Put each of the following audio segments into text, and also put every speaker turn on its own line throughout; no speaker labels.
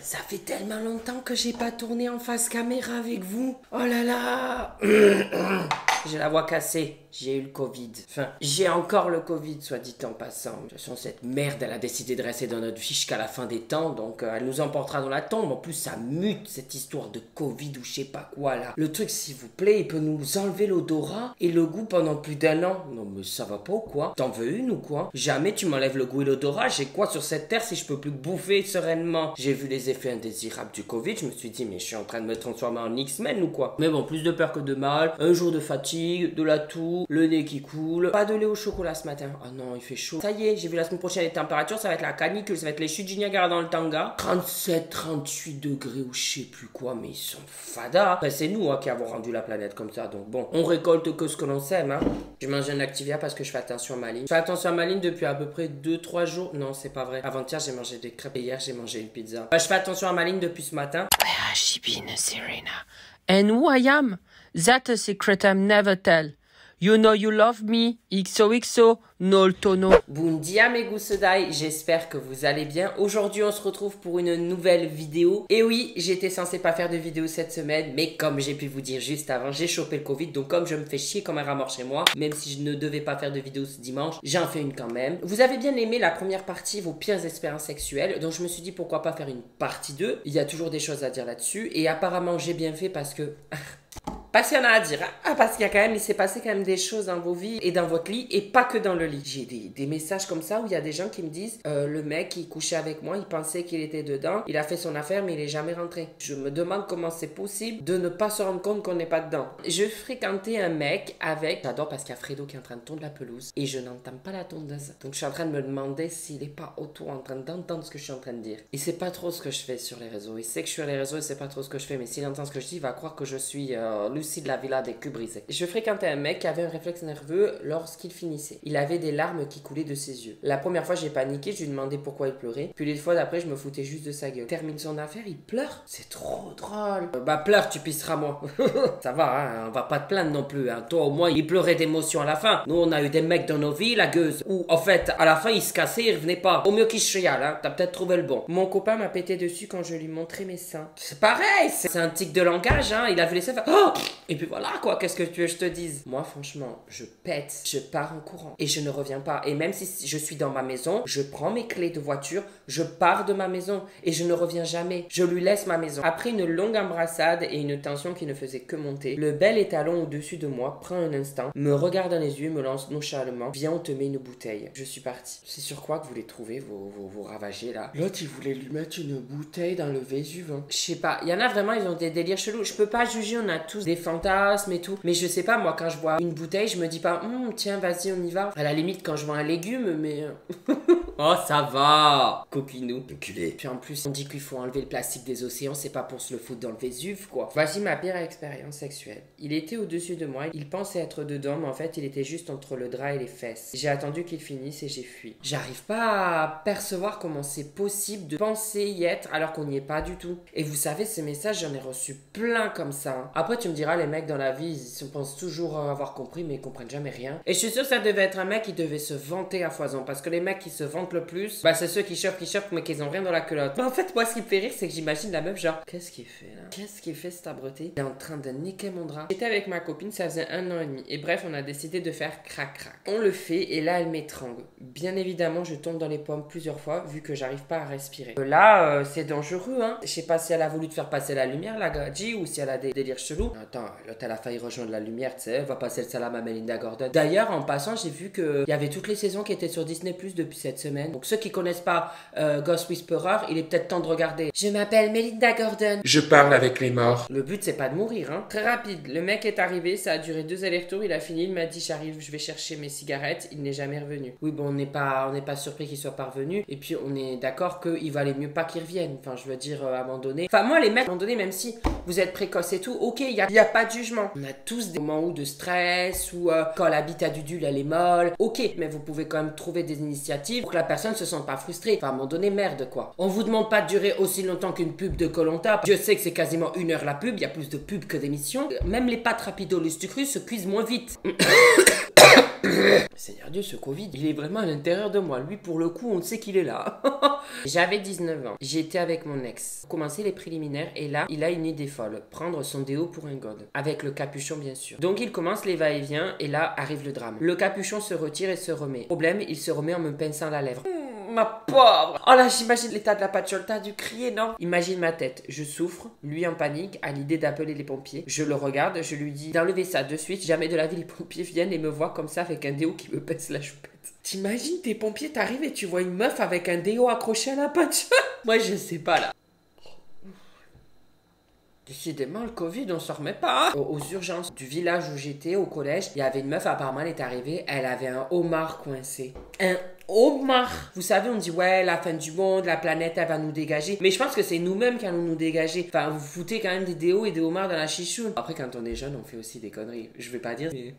Ça fait tellement longtemps que j'ai pas tourné en face caméra avec vous. Oh là là. J'ai la voix cassée. J'ai eu le Covid. Enfin, j'ai encore le Covid, soit dit en passant. De toute façon, cette merde, elle a décidé de rester dans notre vie jusqu'à la fin des temps. Donc, elle nous emportera dans la tombe. En plus, ça mute, cette histoire de Covid ou je sais pas quoi, là. Le truc, s'il vous plaît, il peut nous enlever l'odorat et le goût pendant plus d'1 an. Non, mais ça va pas ou quoi? T'en veux une ou quoi? Jamais tu m'enlèves le goût et l'odorat. J'ai quoi sur cette terre si je peux plus bouffer sereinement? J'ai vu les effets indésirables du Covid. Je me suis dit, mais je suis en train de me transformer en X-Men ou quoi? Mais bon, plus de peur que de mal. Un jour de fatigue, de la toux, le nez qui coule. Pas de lait au chocolat ce matin. Oh non, il fait chaud. Ça y est, j'ai vu la semaine prochaine les températures. Ça va être la canicule. Ça va être les chutes du Niagara dans le Tanga. 37, 38 degrés ou je sais plus quoi. Mais ils sont fadas. Enfin, c'est nous qui avons rendu la planète comme ça. Donc bon, on récolte que ce que l'on sème. Hein. Je mange un Activia parce que je fais attention à ma ligne. Je fais attention à ma ligne depuis à peu près 2-3 jours. Non, c'est pas vrai. Avant-hier, j'ai mangé des crêpes et hier, j'ai mangé une pizza. Je fais attention à ma ligne depuis ce matin.
Where has she been, Serena? And who I am? That's a secret I'm never tell. You know you love me, XOXO, no tono.
Bun dia mes goussedai, j'espère que vous allez bien. Aujourd'hui on se retrouve pour une nouvelle vidéo. Et oui, j'étais censé pas faire de vidéo cette semaine, mais comme j'ai pu vous dire juste avant, j'ai chopé le Covid. Donc comme je me fais chier comme un rat mort chez moi, même si je ne devais pas faire de vidéo ce dimanche, j'en fais une quand même. Vous avez bien aimé la première partie, vos pires expériences sexuelles. Donc je me suis dit pourquoi pas faire une partie 2. Il y a toujours des choses à dire là-dessus. Et apparemment j'ai bien fait parce que... Parce qu'il y en a à dire, hein. Parce il s'est passé quand même des choses dans vos vies et dans votre lit et pas que dans le lit. J'ai des messages comme ça où il y a des gens qui me disent le mec il couchait avec moi, il pensait qu'il était dedans, il a fait son affaire mais il est jamais rentré. Je me demande comment c'est possible de ne pas se rendre compte qu'on n'est pas dedans. Je fréquentais un mec avec, j'adore parce qu'il y a Fredo qui est en train de tondre la pelouse et je n'entends pas la tondeuse. Donc je suis en train de me demander s'il est pas autour en train d'entendre ce que je suis en train de dire. Il sait pas trop ce que je fais sur les réseaux. Il sait que je suis sur les réseaux, il sait pas trop ce que je fais, mais s'il entend ce que je dis, il va croire que je suis Lucie de la Villa des culs brisés. Je fréquentais un mec qui avait un réflexe nerveux lorsqu'il finissait. Il avait des larmes qui coulaient de ses yeux. La première fois, j'ai paniqué, je lui ai demandé pourquoi il pleurait. Puis les fois d'après, je me foutais juste de sa gueule. Termine son affaire, il pleure. C'est trop drôle. Bah pleure, tu pisseras moi. Ça va, hein, on va pas te plaindre non plus. Hein. Toi au moins, il pleurait d'émotion à la fin. Nous, on a eu des mecs dans nos vies, la gueuse, où en fait, à la fin, il se cassait, il revenait pas. Au mieux qu'il se chiale, hein. T'as peut-être trouvé le bon. Mon copain m'a pété dessus quand je lui montrais mes seins. C'est pareil, c'est un tic de langage, hein. Il a vu les seins, oh et puis voilà quoi, qu'est-ce que tu veux que je te dise? Moi franchement, je pète, je pars en courant et je ne reviens pas. Et même si je suis dans ma maison, je prends mes clés de voiture, je pars de ma maison et je ne reviens jamais. Je lui laisse ma maison. Après une longue embrassade et une tension qui ne faisait que monter, le bel étalon au-dessus de moi prend un instant, me regarde dans les yeux, me lance nonchalamment, viens on te met une bouteille. Je suis parti. C'est sur quoi que vous les trouvez vos ravagés là? L'autre il voulait lui mettre une bouteille dans le Vésuve. Hein. Je sais pas, il y en a vraiment, ils ont des délires chelous. Je peux pas juger, on a tous des fantasmes et tout. Mais je sais pas, moi quand je vois une bouteille, je me dis pas tiens vas-y on y va. À la limite quand je vois un légume, mais... Oh ça va coquinou. Enculé. Puis en plus on dit qu'il faut enlever le plastique des océans, c'est pas pour se le foutre dans le Vésuve quoi. Voici ma pire expérience sexuelle. Il était au-dessus de moi, il pensait être dedans mais en fait il était juste entre le drap et les fesses. J'ai attendu qu'il finisse et j'ai fui. J'arrive pas à percevoir comment c'est possible de penser y être alors qu'on n'y est pas du tout. Et vous savez ces messages j'en ai reçu plein comme ça. Hein. Après tu me diras les mecs dans la vie ils pensent toujours avoir compris mais ils comprennent jamais rien. Et je suis sûr que ça devait être un mec qui devait se vanter à foison parce que les mecs qui se vantent le plus, bah c'est ceux qui chopent mais qui ont rien dans la culotte. Mais en fait moi ce qui me fait rire c'est que j'imagine la meuf genre qu'est-ce qu'il fait là? Qu'est-ce qu'il fait cet abruti? Il est en train de niquer mon drap. J'étais avec ma copine, ça faisait 1 an et demi et bref on a décidé de faire crac crac. On le fait et là elle m'étrangle. Bien évidemment je tombe dans les pommes plusieurs fois vu que j'arrive pas à respirer. Là c'est dangereux hein. Je sais pas si elle a voulu te faire passer la lumière la gadji ou si elle a des délires chelous. Attends, l'autre elle a failli rejoindre la lumière tu sais, elle va passer le salam à Melinda Gordon. D'ailleurs en passant j'ai vu qu'il y avait toutes les saisons qui étaient sur Disney Plus depuis cette semaine. Donc ceux qui connaissent pas Ghost Whisperer, il est peut-être temps de regarder. Je m'appelle Melinda Gordon.
Je parle avec les morts.
Le but c'est pas de mourir hein. Très rapide, le mec est arrivé, ça a duré 2 allers-retours, il a fini, il m'a dit j'arrive, je vais chercher mes cigarettes, il n'est jamais revenu. Oui bon on n'est pas surpris qu'il soit pas revenu et puis on est d'accord qu'il valait mieux pas qu'il revienne. Enfin je veux dire à un moment donné. Enfin moi les mecs à un moment donné même si vous êtes précoce et tout, ok il y a pas de jugement. On a tous des moments où de stress ou quand la bite à Dudule elle est molle. Ok mais vous pouvez quand même trouver des initiatives pour que la personne se sente pas frustrée. Enfin à un moment donné merde quoi. On vous demande pas de durer aussi longtemps qu'une pub de koh. Je sais que c'est quasiment 1 heure la pub, il y a plus de pubs que d'émissions. Même les pâtes rapido lustucrus se cuisent moins vite. Seigneur Dieu, ce Covid, il est vraiment à l'intérieur de moi. Lui, pour le coup, on sait qu'il est là. J'avais 19 ans. J'étais avec mon ex. On commençait les préliminaires et là, il a une idée folle. Prendre son déo pour un god. Avec le capuchon, bien sûr. Donc, il commence les va-et-vient et là, arrive le drame. Le capuchon se retire et se remet. Problème, il se remet en me pinçant la lèvre. Ma pauvre. Oh là, j'imagine l'état de la patchole. T'as dû crier, non? Imagine ma tête. Je souffre, lui en panique, à l'idée d'appeler les pompiers. Je le regarde, je lui dis d'enlever ça de suite. Jamais de la vie les pompiers viennent et me voient comme ça avec un déo qui me pince la choupette. T'imagines, tes pompiers, t'arrives et tu vois une meuf avec un déo accroché à la patchole. Moi, je sais pas là. Décidément, le Covid, on s'en remet pas. Aux urgences du village où j'étais, au collège, il y avait une meuf, apparemment, elle est arrivée, elle avait un homard coincé. Un homard. Vous savez, on dit, ouais, la fin du monde, la planète, elle va nous dégager. Mais je pense que c'est nous-mêmes qui allons nous dégager. Enfin, vous foutez quand même des déos et des homards dans la chichoune. Après, quand on est jeune, on fait aussi des conneries. Je vais pas dire, mais...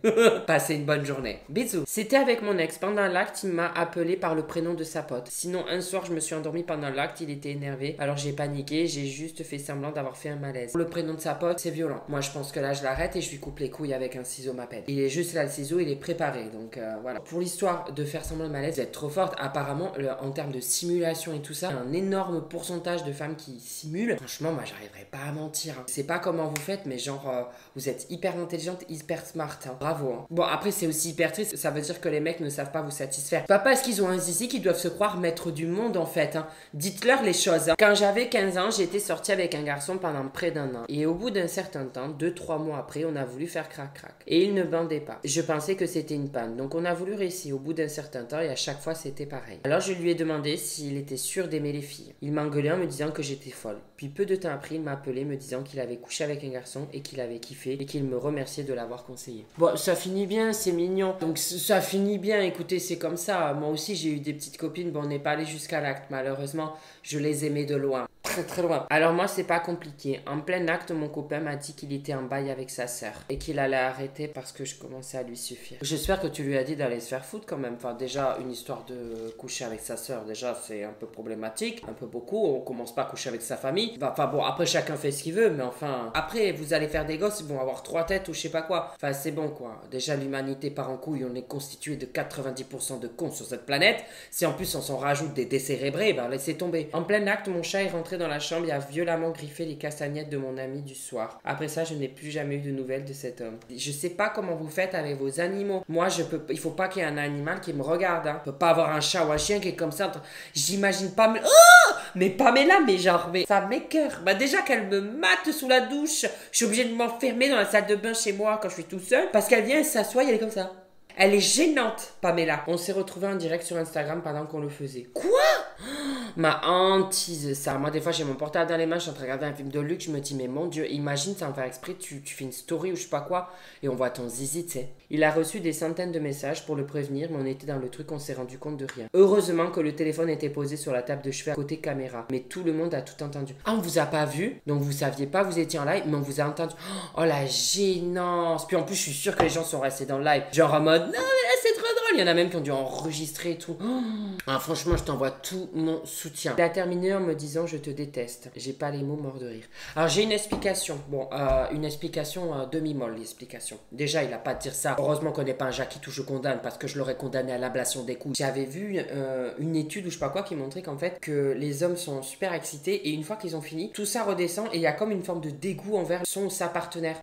Passez une bonne journée. Bisous. C'était avec mon ex. Pendant l'acte, il m'a appelé par le prénom de sa pote. Sinon, un soir, je me suis endormie pendant l'acte, il était énervé. Alors, j'ai paniqué, j'ai juste fait semblant d'avoir fait un malaise. Le prénom de sa pote, c'est violent. Moi, je pense que là, je l'arrête et je lui coupe les couilles avec un ciseau m'appelle. Il est juste là, le ciseau, il est préparé. Donc, voilà. Pour l'histoire de faire semblant de malaise, vous êtes trop forte. Apparemment, en termes de simulation et tout ça, un énorme pourcentage de femmes qui simulent. Franchement, moi, j'arriverai pas à mentir. Je sais pas comment vous faites, mais genre, vous êtes hyper intelligente, hyper smart. Hein. Bravo. Hein. Bon, après, c'est aussi hyper triste. Ça veut dire que les mecs ne savent pas vous satisfaire. Pas parce qu'ils ont un zizi qu'ils doivent se croire maître du monde, en fait. Hein. Dites-leur les choses. Hein. Quand j'avais 15 ans, j'étais sortie avec un garçon pendant près d'un an. Et au bout d'un certain temps, 2-3 mois après, on a voulu faire crac-crac. Et il ne bandait pas. Je pensais que c'était une panne. Donc, on a voulu réussir au bout d'un certain temps et à chaque fois, c'était pareil. Alors, je lui ai demandé s'il était sûr d'aimer les filles. Il m'a engueulé en me disant que j'étais folle. Puis, peu de temps après, il m'a appelé me disant qu'il avait couché avec un garçon et qu'il avait kiffé et qu'il me remerciait de l'avoir conseillé. Bon, ça finit bien, c'est mignon. Donc, ça finit bien. Écoutez, c'est comme ça. Moi aussi, j'ai eu des petites copines. Bon, on n'est pas allé jusqu'à l'acte. Malheureusement, je les aimais de loin. Très très loin. Alors moi c'est pas compliqué. En plein acte mon copain m'a dit qu'il était en bail avec sa sœur et qu'il allait arrêter parce que je commençais à lui suffire. J'espère que tu lui as dit d'aller se faire foutre quand même. Enfin déjà une histoire de coucher avec sa sœur déjà c'est un peu problématique, un peu beaucoup. On commence pas à coucher avec sa famille. Enfin bon après chacun fait ce qu'il veut mais enfin après vous allez faire des gosses ils vont avoir 3 têtes ou je sais pas quoi. Enfin c'est bon quoi. Déjà l'humanité part en couille, on est constitué de 90% de cons sur cette planète. Si en plus on s'en rajoute des décérébrés, ben laissez tomber. En plein acte mon chat est rentré dans la chambre et a violemment griffé les castagnettes de mon ami du soir. Après ça, je n'ai plus jamais eu de nouvelles de cet homme. Je sais pas comment vous faites avec vos animaux. Moi, il faut pas qu'il y ait un animal qui me regarde. Hein. Je peux pas avoir un chat ou un chien qui est comme ça. J'imagine pas. Mais Pamela, mais genre, mais ça m'écoeure. Bah déjà qu'elle me mate sous la douche. Je suis obligée de m'enfermer dans la salle de bain chez moi quand je suis tout seul parce qu'elle vient, elle s'assoit et elle est comme ça. Elle est gênante, Pamela. On s'est retrouvés en direct sur Instagram pendant qu'on le faisait. Quoi? Ma hantise, ça. Moi, des fois, j'ai mon portable dans les mains, je suis en train de regarder un film de luxe, je me dis, mais mon Dieu, imagine, sans faire exprès, tu fais une story ou je sais pas quoi, et on voit ton zizi, tu sais. Il a reçu des centaines de messages pour le prévenir, mais on était dans le truc, on s'est rendu compte de rien. Heureusement que le téléphone était posé sur la table de chevet à côté caméra, mais tout le monde a tout entendu. Ah, on vous a pas vu, donc vous saviez pas, vous étiez en live, mais on vous a entendu. Oh, la gênance. Puis en plus, je suis sûre que les gens sont restés dans le live, genre en mode, non, mais là, c'est trop drôle. Il y en a même qui ont dû enregistrer et tout. Ah, franchement, je t'envoie tout mon soutien. Il a terminé en me disant je te déteste. J'ai pas les mots morts de rire. Alors j'ai une explication. Bon, une explication demi-molle, l'explication. Déjà, il a pas à dire ça. Heureusement qu'on n'est pas un Jacques qui touche, je condamne parce que je l'aurais condamné à l'ablation des couilles. J'avais vu une étude ou je sais pas quoi qui montrait qu'en fait que les hommes sont super excités et une fois qu'ils ont fini, tout ça redescend et il y a comme une forme de dégoût envers son ou sa partenaire.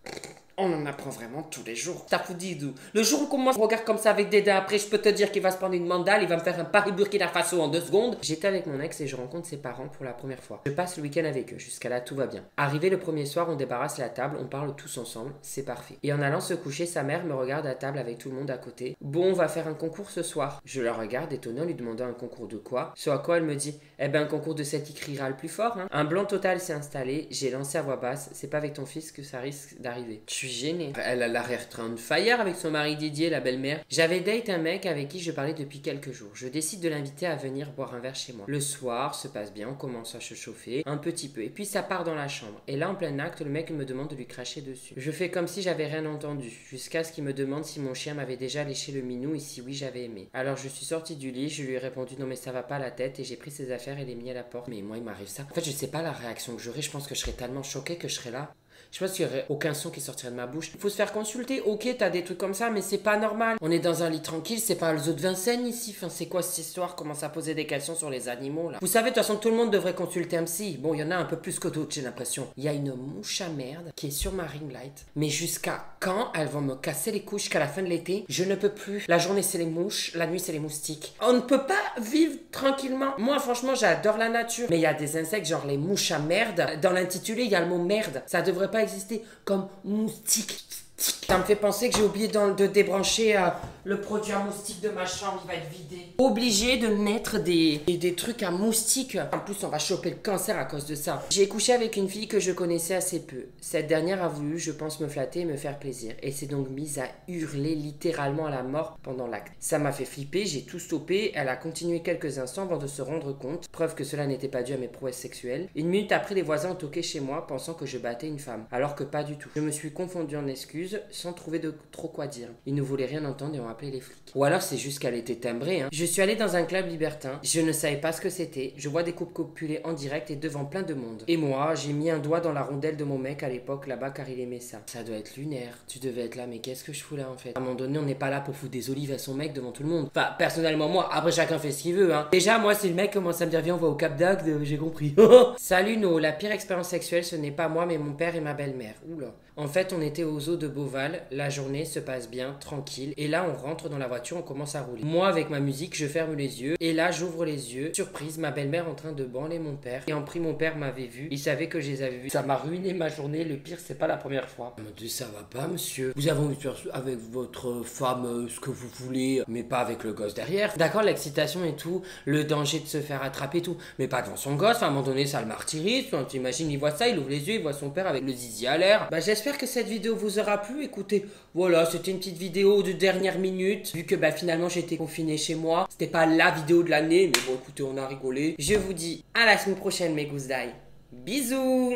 On en apprend vraiment tous les jours. Ça vous dit d'où? Le jour où moi je regarde comme ça avec des dents, après je peux te dire qu'il va se prendre une mandale, il va me faire un Paris Burkina Faso en 2 secondes. J'étais avec mon ex et je rencontre ses parents pour la première fois. Je passe le week-end avec eux, jusqu'à là tout va bien. Arrivé le premier soir, on débarrasse la table, on parle tous ensemble, c'est parfait. Et en allant se coucher, sa mère me regarde à table avec tout le monde à côté. Bon, on va faire un concours ce soir. Je la regarde étonnée en lui demandant un concours de quoi. Ce à quoi elle me dit, eh ben un concours de celle qui criera le plus fort. Hein. Un blanc total s'est installé, j'ai lancé à voix basse, c'est pas avec ton fils que ça risque d'arriver. Je suis gênée. Elle a l'arrière-train de fire avec son mari Didier, la belle-mère. J'avais date un mec avec qui je parlais depuis quelques jours. Je décide de l'inviter à venir boire un verre chez moi. Le soir se passe bien, on commence à se chauffer un petit peu. Et puis ça part dans la chambre. Et là, en plein acte, le mec me demande de lui cracher dessus. Je fais comme si j'avais rien entendu, jusqu'à ce qu'il me demande si mon chien m'avait déjà léché le minou et si oui, j'avais aimé. Alors je suis sortie du lit, je lui ai répondu non mais ça va pas la tête et j'ai pris ses affaires et les mis à la porte. Mais moi, il m'arrive ça. En fait, je sais pas la réaction que j'aurais. Je pense que je serais tellement choquée que je serais là. Je pense qu'il n'y aurait aucun son qui sortirait de ma bouche. Il faut se faire consulter. Ok, t'as des trucs comme ça, mais c'est pas normal. On est dans un lit tranquille, c'est pas le zoo de Vincennes ici. Enfin, c'est quoi cette histoire? Commence à poser des questions sur les animaux là. Vous savez, de toute façon, tout le monde devrait consulter un psy. Bon, il y en a un peu plus que d'autres, j'ai l'impression. Il y a une mouche à merde qui est sur ma ring light. Mais jusqu'à quand elles vont me casser les couches? Jusqu'à la fin de l'été, je ne peux plus. La journée, c'est les mouches, la nuit, c'est les moustiques. On ne peut pas vivre tranquillement. Moi, franchement, j'adore la nature. Mais il y a des insectes, genre les mouches à merde. Dans l'intitulé, il y a le mot merde. Ça devrait pas exister comme moustique. Ça me fait penser que j'ai oublié de débrancher le produit à moustiques de ma chambre, il va être vidé. Obligé de mettre des trucs à moustiques. En plus, on va choper le cancer à cause de ça. J'ai couché avec une fille que je connaissais assez peu. Cette dernière a voulu, je pense, me flatter et me faire plaisir. Et s'est donc mise à hurler littéralement à la mort pendant l'acte. Ça m'a fait flipper, j'ai tout stoppé. Elle a continué quelques instants avant de se rendre compte. Preuve que cela n'était pas dû à mes prouesses sexuelles. Une minute après, les voisins ont toqué chez moi, pensant que je battais une femme. Alors que pas du tout. Je me suis confondu en excuses, sans trouver de trop quoi dire. Ils ne voulaient rien entendre et ont appelé les flics. Ou alors c'est juste qu'elle était timbrée. Je suis allé dans un club libertin. Je ne savais pas ce que c'était. Je vois des couples copulés en direct et devant plein de monde. Et moi, j'ai mis un doigt dans la rondelle de mon mec à l'époque là-bas car il aimait ça. Ça doit être lunaire. Tu devais être là, mais qu'est-ce que je fous là en fait? À un moment donné, on n'est pas là pour foutre des olives à son mec devant tout le monde. Enfin, personnellement, moi, après chacun fait ce qu'il veut. Déjà, moi, si le mec commence à me dire viens, on va au Cap d'Agde, j'ai compris. Salut, no. La pire expérience sexuelle, ce n'est pas moi, mais mon père et ma belle-mère. Oula. En fait, on était au zoo de Beauval, la journée se passe bien, tranquille, et là on rentre dans la voiture, on commence à rouler. Moi avec ma musique, je ferme les yeux, et là j'ouvre les yeux, surprise, ma belle-mère en train de branler mon père, et en pris mon père m'avait vu, il savait que je les avais vus. Ça m'a ruiné ma journée, le pire c'est pas la première fois. Il m'a dit ça va pas monsieur, vous avez envie de faire avec votre femme ce que vous voulez, mais pas avec le gosse derrière. D'accord, l'excitation et tout, le danger de se faire attraper et tout, mais pas devant son gosse, à un moment donné ça le martyrise, t'imagines, il voit ça, il ouvre les yeux, il voit son père avec le zizi à l'air. Bah j'espère que cette vidéo vous aura plu. Écoutez, voilà, c'était une petite vidéo de dernière minute. Vu que finalement j'étais confiné chez moi. C'était pas la vidéo de l'année, mais bon écoutez, on a rigolé. Je vous dis à la semaine prochaine mes gousses d'ail. Bisous.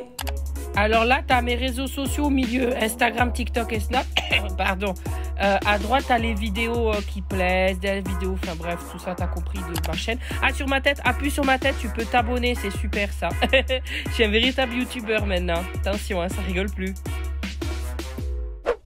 Alors là, tu as mes réseaux sociaux au milieu, Instagram, TikTok et Snap. Pardon. À droite, tu as les vidéos qui plaisent, des vidéos, enfin bref, tout ça, tu as compris de ma chaîne. Ah, sur ma tête, appuie sur ma tête, tu peux t'abonner, c'est super ça. Je suis un véritable youtubeur maintenant. Attention, ça rigole plus.